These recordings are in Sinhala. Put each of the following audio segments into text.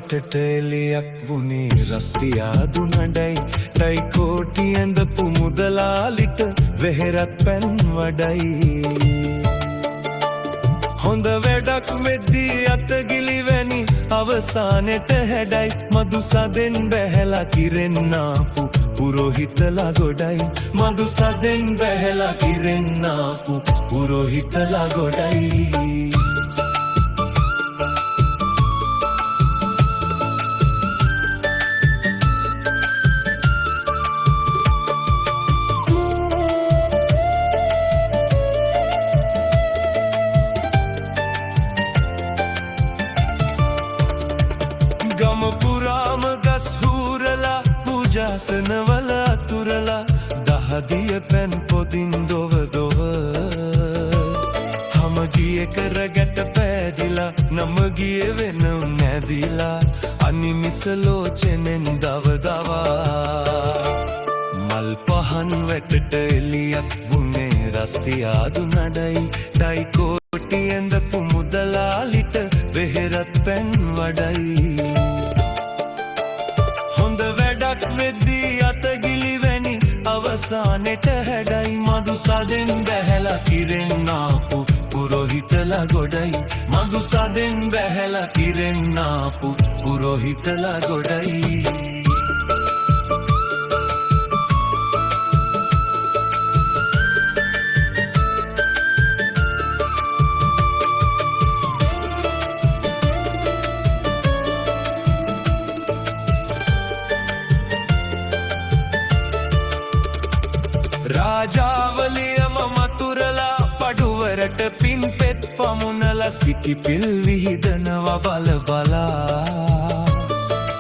වැටට එලියක් වුණේ රස්තියාදු නඩයි ටයි කෝටි ඇඳපු මුදලාලිට වෙහෙරත් පැන් වඩයි හොඳ වැඩක් වෙද්දී අතගිලිවැනි අවසානෙට හැඩයි මදු සදෙන් බැහැලා කිරෙන්නාපු පුරෝහිතලා ගොඩයි මදු සදෙන් බැහැලා කිරෙන්නාපු පුරෝහිතලා ගොඩයි ගමපුරාම ගස් හූරලා පූජාසනවල අතුරලා දහදිය පැන් පොදින් දොව දොව හමගිය කරගැට පෑදිලා නමගිය වෙනම් නැදිලා අනිමිසලෝචනෙන් දවදවා මල් පහන් වැටට එලියක් වුණේ රස්තියාදු නඩයි ටයි කෝටි ඇඳපු මුදලාලිට වෙහෙරත් පැන් වඩයි හොඳ වැඩක් වෙද්දී අතගිලිවැනි අවසානෙට හැඩයි මදු සදෙන් බැහැලා කිරෙන්නාපු පුරෝහිතලා ගොඩයි මදු සදෙන් බැහැලා කිරෙන්නාපු පුරෝහිතලා ගොඩයි රාජාවලියම මතුරලා පඩුවරට පින් පෙත් පමුණලා සිටි පිල් විහිදනවා බල බලා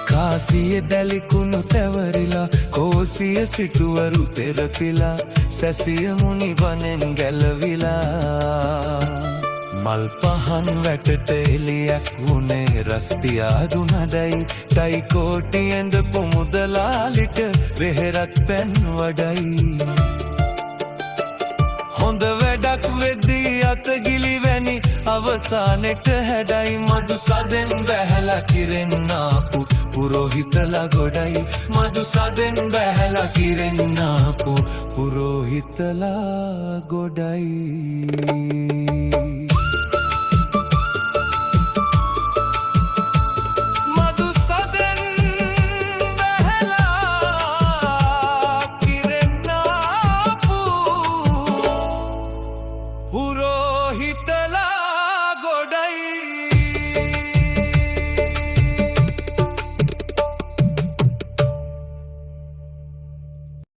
කාසිය දැලිකුණු තැවරිලා කෝසිය සිටුවරු තෙරපිලා සැසිය මුනි බනෙන් ගැලවිලා මල් පහන් වැටට එලියක් වුණේ රස්තියාදු නඩයි ටයි කෝටි ඇඳපු මුදලාලිට වෙහෙරත් පැන් වඩයි හොඳ වැඩක් වෙද්දී අතගිලිවැනි අවසානෙට හැඩයි මදු සදෙන් බැහැලා කිරෙන්නාපු පුරෝහිතලා ගොඩයි මදු සදෙන් බැහැලා කිරෙන්නාපු පුරෝහිතලා ගොඩයි